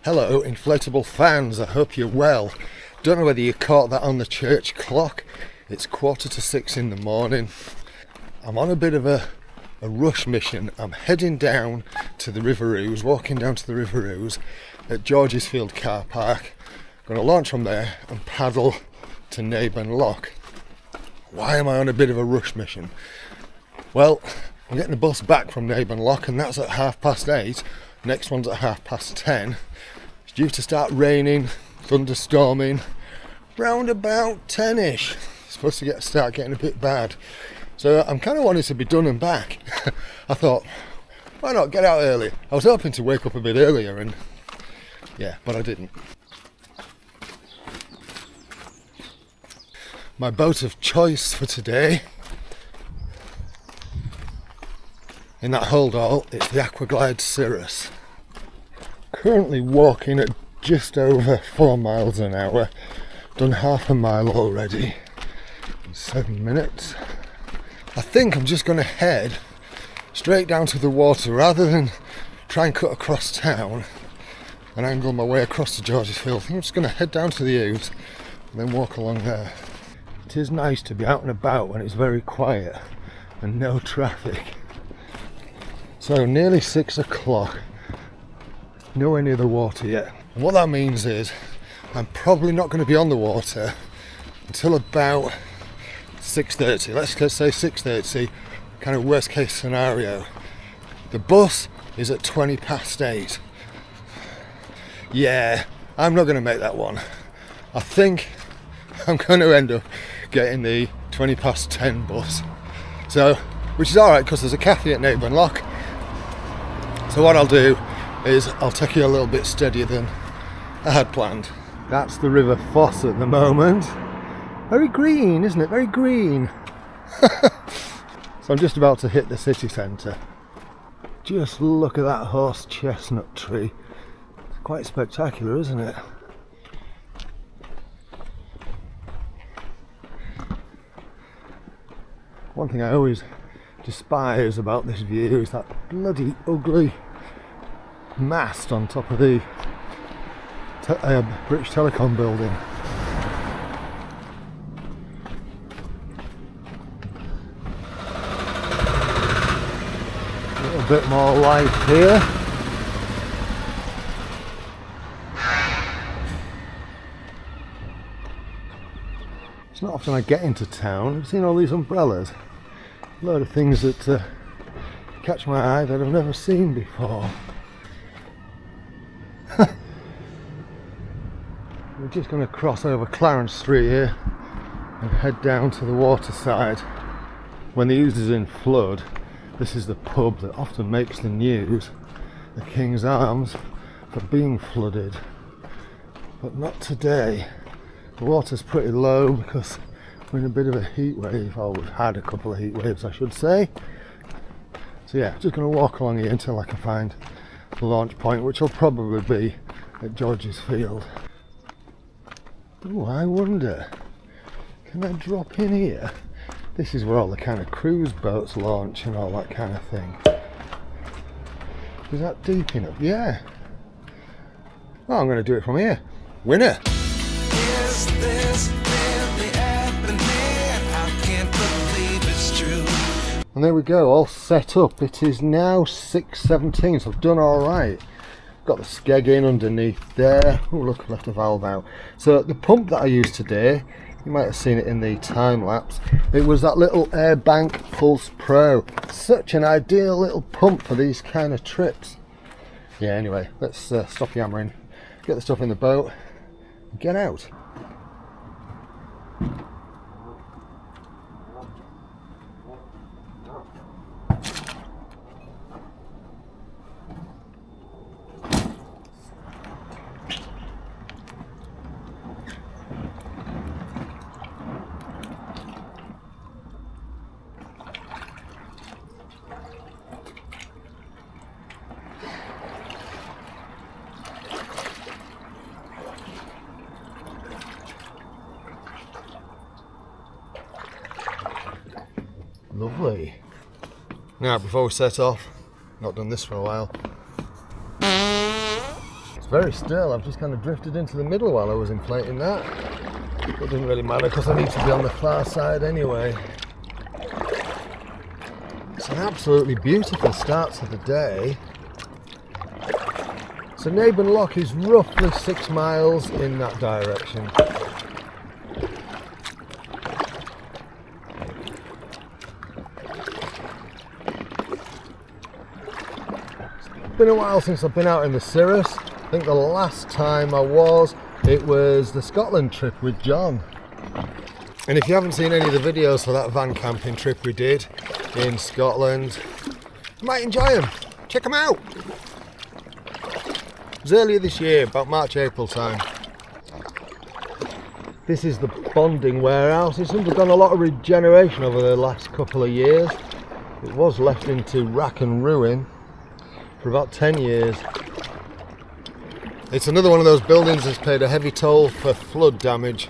Hello inflatable fans, I hope you're well. Don't know whether you caught that on the church clock. It's 5:45 in the morning. I'm on a bit of a rush mission. I'm heading down to the River Ouse, walking down to the River Ouse at George's Field car park. I'm going to launch from there and paddle to Naburn Lock. Why am I on a bit of a rush mission? Well, I'm getting the bus back from Naburn Lock and that's at 8:30. Next one's at 10:30. It's due to start raining, thunderstorming, round about 10ish. It's supposed to start getting a bit bad. So I'm kind of wanting to be done and back. I thought, why not get out early? I was hoping to wake up a bit earlier and yeah, but I didn't. My boat of choice for today, in that hold all, it's the Aquaglide Cirrus. Currently walking at just over 4 miles an hour. Done half a mile already in 7 minutes. I think I'm just going to head straight down to the water rather than try and cut across town and angle my way across to George's Field. I think I'm just going to head down to the Ouse and then walk along there. It is nice to be out and about when it's very quiet and no traffic. So nearly 6 o'clock, nowhere near the water yet. And what that means is I'm probably not going to be on the water until about 6:30. Let's say 6:30, kind of worst case scenario. The bus is at 8:20. Yeah, I'm not going to make that one. I think I'm going to end up getting the 10:20 bus. So, which is alright because there's a cafe at Naburn Lock. So what I'll do is I'll take it a little bit steadier than I had planned. That's the River Foss at the moment. Very green, isn't it? Very green. So I'm just about to hit the city centre. Just look at that horse chestnut tree. It's quite spectacular, isn't it? One thing I always despise about this view is that bloody ugly mast on top of the British Telecom building. A little bit more life here. It's not often I get into town. I've seen all these umbrellas. A load of things that catch my eye that I've never seen before. We're just going to cross over Clarence Street here and head down to the waterside. When the Ouse is in flood, this is the pub that often makes the news, the King's Arms, for being flooded. But not today. The water's pretty low because we're in a bit of a heat wave, or we've had a couple of heat waves I should say. So yeah, just going to walk along here until I can find the launch point, which will probably be at George's Field. Oh, I wonder, can I drop in here? This is where all the kind of cruise boats launch and all that kind of thing. Is that deep enough? Yeah. Oh, I'm going to do it from here. Winner! Is this really happening? I can't believe it's true. And there we go, all set up. It is now 6:17, so I've done alright. Got the skeg in underneath there. Oh look, I've left a valve out. So the pump that I used today, you might have seen it in the time lapse, it was that little AIRBANK Pulse Pro. Such an ideal little pump for these kind of trips. Yeah, anyway, let's stop yammering, get the stuff in the boat and get out. Lovely. Now before we set off, not done this for a while. very still. I've just kind of drifted into the middle while I was inflating that. It doesn't really matter because I need to be on the far side anyway. It's an absolutely beautiful start to the day. So Naburn Lock is roughly 6 miles in that direction. It's been a while since I've been out in the Cirrus. I think the last time I was, it was the Scotland trip with John. And if you haven't seen any of the videos for that van camping trip we did in Scotland, you might enjoy them. Check them out. It was earlier this year, about March, April time. This is the bonding warehouse. It's undergone a lot of regeneration over the last couple of years. It was left into rack and ruin for about 10 years. It's another one of those buildings that's paid a heavy toll for flood damage.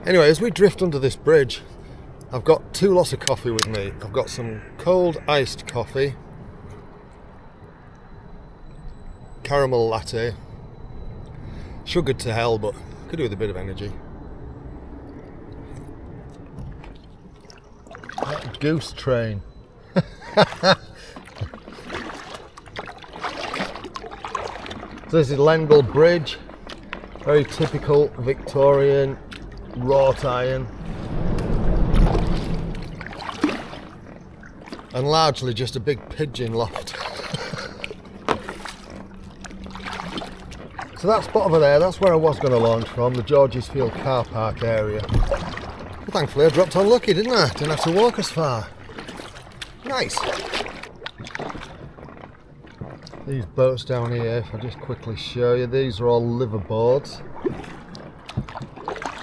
Anyway, as we drift under this bridge, I've got 2 lots of coffee with me. I've got some cold iced coffee, caramel latte, sugared to hell, but could do with a bit of energy. That goose train. So this is Lendal Bridge, very typical Victorian wrought iron, and largely just a big pigeon loft. So that spot over there, that's where I was going to launch from, the George's Field car park area. Well, thankfully I dropped on lucky, didn't I? Didn't have to walk as far. Nice. These boats down here, if I just quickly show you, these are all liverboards.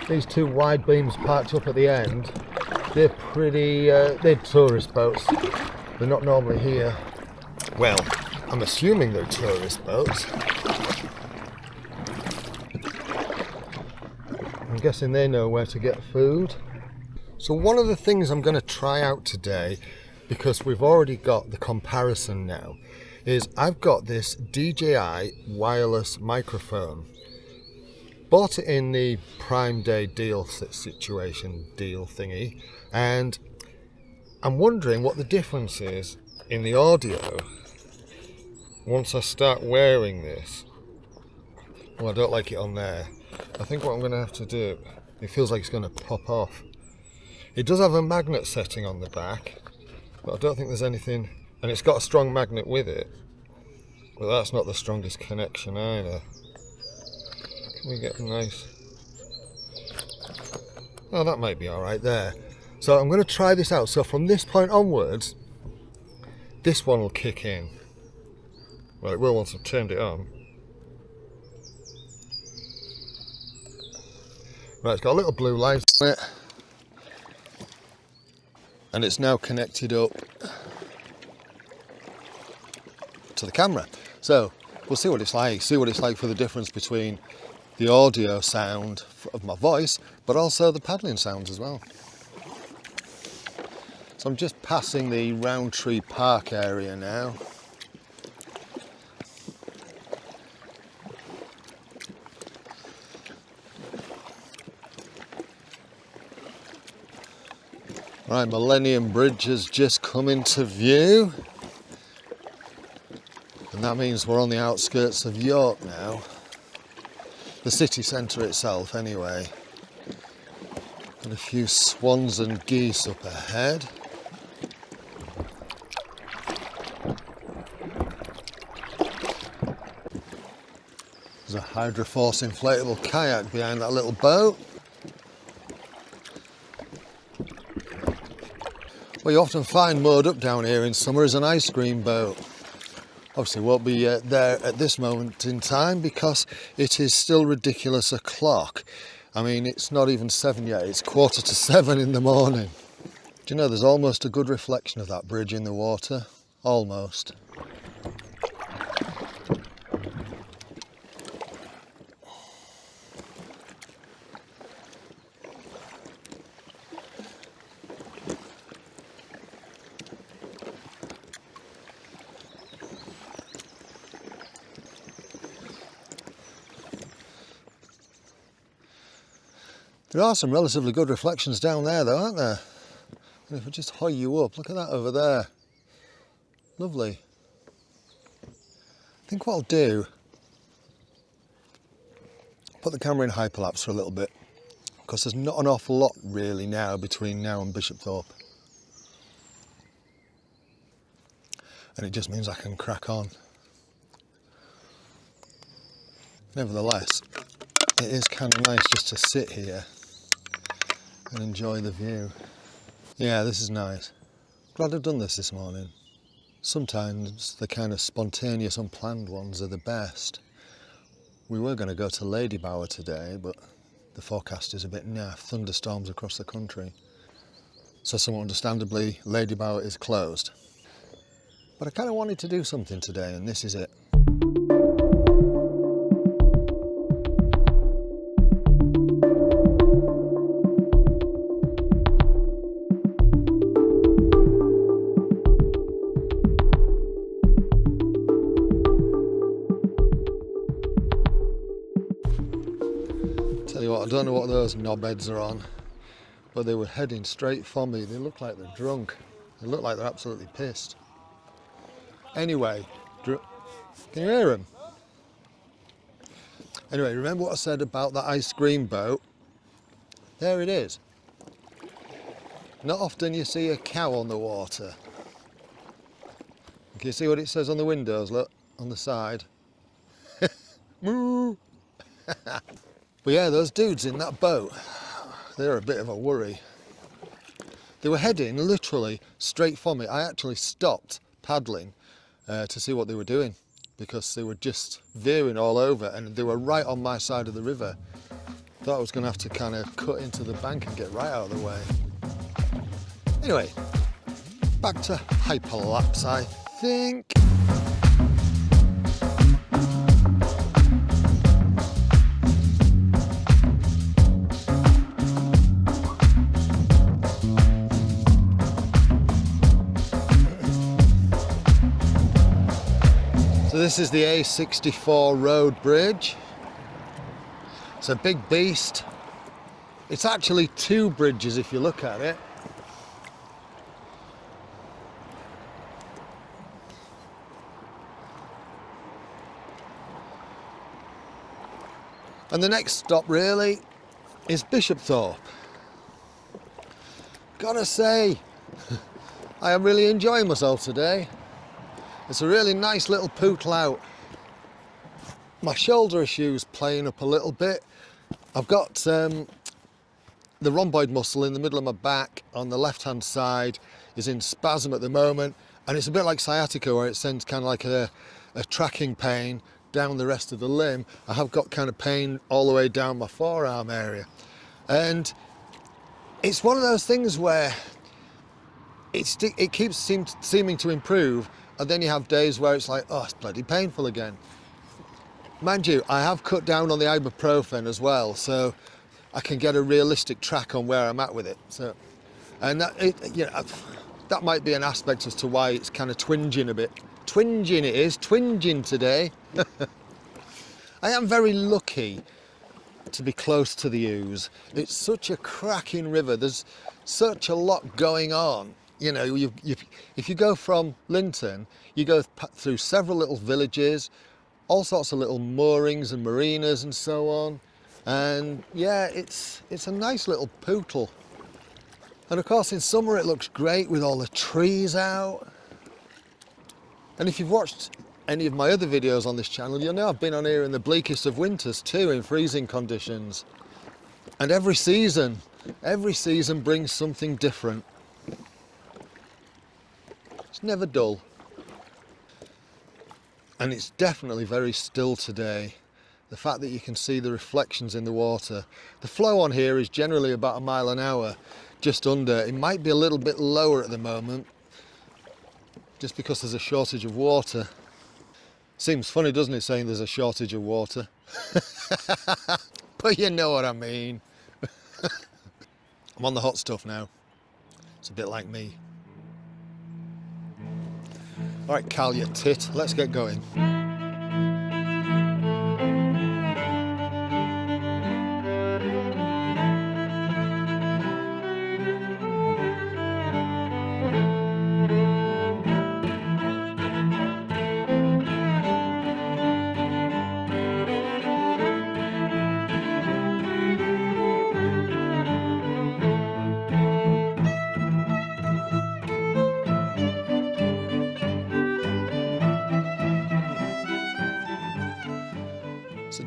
These 2 wide beams parked up at the end, they're pretty, they're tourist boats. They're not normally here. Well, I'm assuming they're tourist boats. I'm guessing they know where to get food. So one of the things I'm going to try out today, because we've already got the comparison now, is I've got this DJI wireless microphone. Bought it in the Prime Day deal situation, deal thingy, and I'm wondering what the difference is in the audio once I start wearing this. Well, I don't like it on there. I think what I'm going to have to do, it feels like it's going to pop off. It does have a magnet setting on the back, but I don't think there's anything, and it's got a strong magnet with it, but that's not the strongest connection either. Can we get a nice... Oh, that might be alright there. So I'm going to try this out. So from this point onwards, this one will kick in. Well, it will once I've turned it on. Right, it's got a little blue light on it. And it's now connected up to the camera. So we'll see what it's like. See what it's like for the difference between the audio sound of my voice, but also the paddling sounds as well. So I'm just passing the Roundtree Park area now. Right, Millennium Bridge has just come into view. And that means we're on the outskirts of York now. The city centre itself, anyway. And a few swans and geese up ahead. There's a Hydroforce inflatable kayak behind that little boat. What you often find moored up down here in summer is an ice cream boat. Obviously won't be there at this moment in time because it is still ridiculous o'clock. I mean, it's not even 7 yet, it's 7:15 in the morning. Do you know there's almost a good reflection of that bridge in the water? Almost. There are some relatively good reflections down there though, aren't there? And if I just hoy you up, look at that over there. Lovely. I think what I'll do, put the camera in hyperlapse for a little bit, because there's not an awful lot really now between now and Bishopthorpe. And it just means I can crack on. Nevertheless, it is kind of nice just to sit here and enjoy the view. Yeah, this is nice. Glad I've done this morning. Sometimes the kind of spontaneous, unplanned ones are the best. We were going to go to Ladybower today, but the forecast is a bit naff. Thunderstorms across the country. So somewhat understandably, Ladybower is closed. But I kind of wanted to do something today, and this is it. Tell you what, I don't know what those knobheads are on, but they were heading straight for me. They look like they're drunk. They look like they're absolutely pissed. Anyway, can you hear them? Anyway, remember what I said about that ice cream boat? There it is. Not often you see a cow on the water. Can you see what it says on the windows? Look, on the side. Moo! But yeah, those dudes in that boat, they're a bit of a worry. They were heading literally straight for me. I actually stopped paddling to see what they were doing, because they were just veering all over and they were right on my side of the river. Thought I was going to have to kind of cut into the bank and get right out of the way. Anyway, back to hyperlapse, I think. So this is the A64 road bridge. It's a big beast. It's actually two bridges if you look at it. And the next stop really is Bishopthorpe. Gotta say, I am really enjoying myself today. It's a really nice little poodle out. My shoulder issue's playing up a little bit. I've got the rhomboid muscle in the middle of my back on the left hand side is in spasm at the moment, and it's a bit like sciatica where it sends kind of like a tracking pain down the rest of the limb. I have got kind of pain all the way down my forearm area, and it's one of those things where it keeps seeming to improve, and then you have days where it's like, oh, it's bloody painful again. Mind you, I have cut down on the ibuprofen as well, so I can get a realistic track on where I'm at with it. So, and that might be an aspect as to why it's kind of twinging a bit. Twinging it is, twinging today. I am very lucky to be close to the Ouse. It's such a cracking river. There's such a lot going on. You know, if you go from Linton, you go through several little villages, all sorts of little moorings and marinas and so on. And yeah, it's a nice little poodle. And of course in summer it looks great with all the trees out. And if you've watched any of my other videos on this channel, you'll know I've been on here in the bleakest of winters too, in freezing conditions. And every season brings something different. It's never dull. And it's definitely very still today. The fact that you can see the reflections in the water. The flow on here is generally about a mile an hour, just under. It might be a little bit lower at the moment, just because there's a shortage of water. Seems funny, doesn't it, saying there's a shortage of water? But you know what I mean. I'm on the hot stuff now. It's a bit like me. All right, Cal, you tit, let's get going.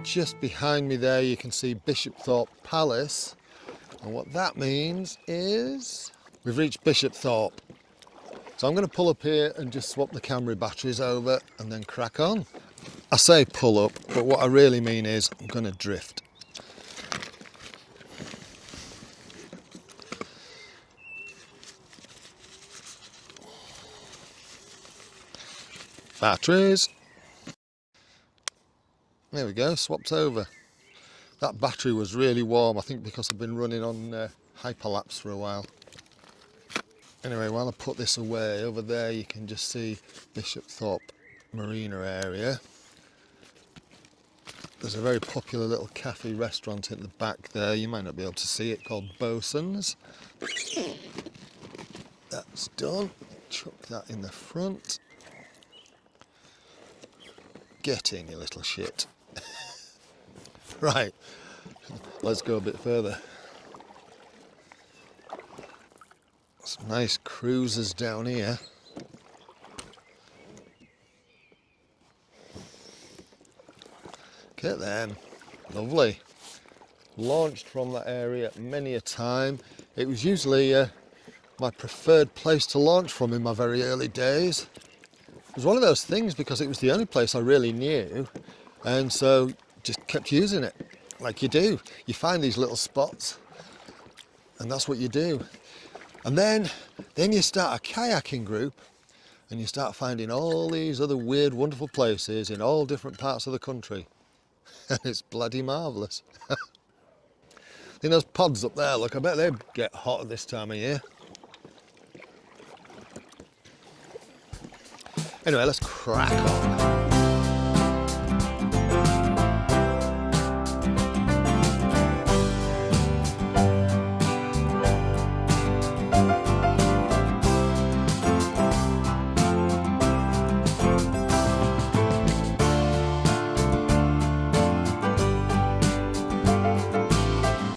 just behind me there you can see Bishopthorpe Palace, and what that means is we've reached Bishopthorpe. So I'm going to pull up here and just swap the camera batteries over and then crack on. I say pull up, but what I really mean is I'm going to drift. Batteries. There we go, swapped over. That battery was really warm, I think because I've been running on hyperlapse for a while. Anyway, while I put this away, over there you can just see Bishopthorpe Marina area. There's a very popular little cafe restaurant at the back there. You might not be able to see it, called Bosun's. That's done. Chuck that in the front. Get in, you little shit. Right, let's go a bit further. Some nice cruisers down here. Look at them, lovely. Launched from that area many a time. It was usually my preferred place to launch from in my very early days. It was one of those things because it was the only place I really knew, and so just kept using it like you do. You find these little spots and that's what you do. And then you start a kayaking group and you start finding all these other weird, wonderful places in all different parts of the country. And it's bloody marvellous. See those pods up there, look, I bet they get hot at this time of year. Anyway, let's crack on.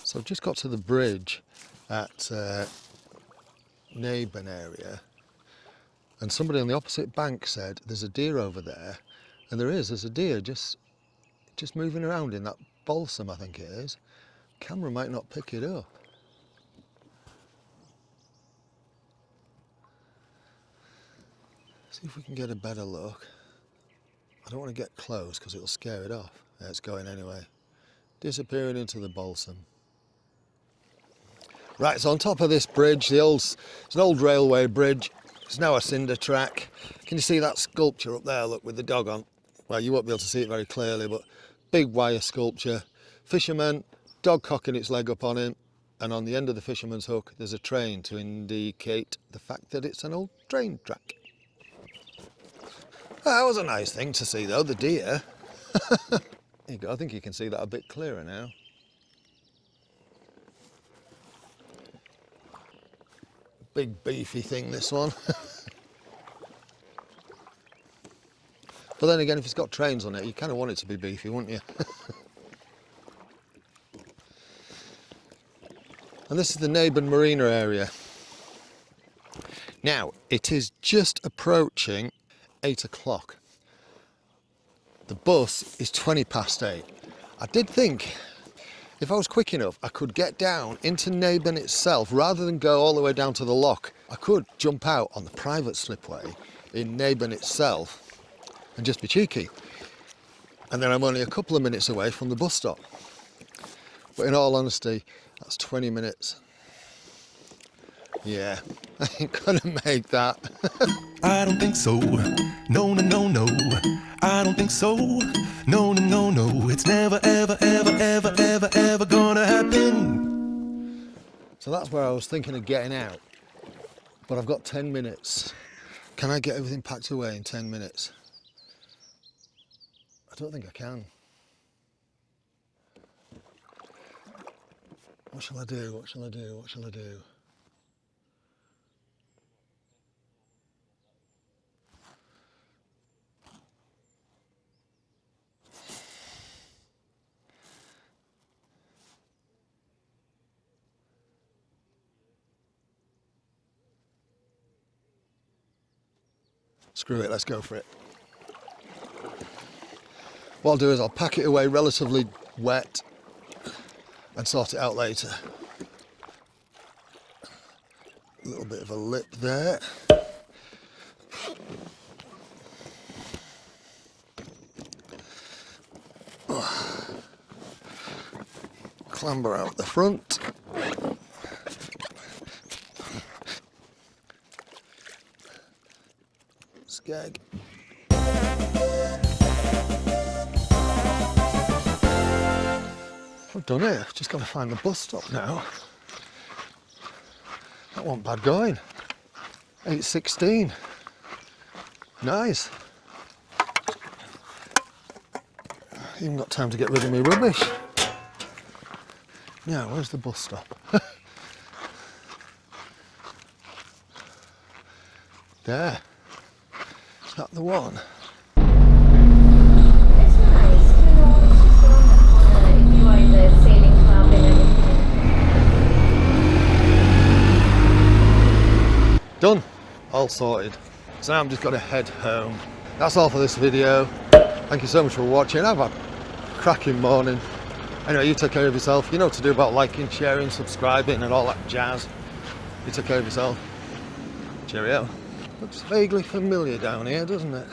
So I've just got to the bridge at Naburn area, and somebody on the opposite bank said there's a deer over there, and there's a deer just moving around in that balsam, I think it is. Camera might not pick it up. See if we can get a better look. I don't want to get close because it'll scare it off. Yeah, it's going anyway. Disappearing into the balsam. Right, so on top of this bridge, it's an old railway bridge. It's now a cinder track. Can you see that sculpture up there, look, with the dog on? Well, you won't be able to see it very clearly, but big wire sculpture. Fisherman, dog cocking its leg up on him, and on the end of the fisherman's hook, there's a train to indicate the fact that it's an old train track. That was a nice thing to see, though, the deer. There you go, I think you can see that a bit clearer now. Big beefy thing, this one. But then again, if it's got trains on it, you kind of want it to be beefy, wouldn't you? And this is the Naburn Marina area. Now, it is just approaching 8 o'clock. The bus is 20 past 8. I did think, if I was quick enough, I could get down into Naburn itself rather than go all the way down to the loch. I could jump out on the private slipway in Naburn itself and just be cheeky. And then I'm only a couple of minutes away from the bus stop. But in all honesty, that's 20 minutes. Yeah, I ain't gonna make that. I don't think so. No, no, no, no. I don't think so. No, no, no, no. It's never, ever, ever, ever, ever, ever gonna happen. So that's where I was thinking of getting out. But I've got 10 minutes. Can I get everything packed away in 10 minutes? I don't think I can. What shall I do? What shall I do? What shall I do? Screw it, let's go for it. What I'll do is I'll pack it away relatively wet and sort it out later. A little bit of a lip there. Clamber out the front. Skeg. I've done it, I've just got to find the bus stop now. That wasn't bad going. 8:16. Nice. Even got time to get rid of my rubbish. Now, where's the bus stop? There. Is that the one? It's nice, you know, it's just around the corner, enjoy the sailing club and everything. Done. All sorted. So now I'm just got to head home. That's all for this video. Thank you so much for watching. Have a cracking morning. Anyway, you take care of yourself. You know what to do about liking, sharing, subscribing and all that jazz. You take care of yourself. Cheerio. Looks vaguely familiar down here, doesn't it?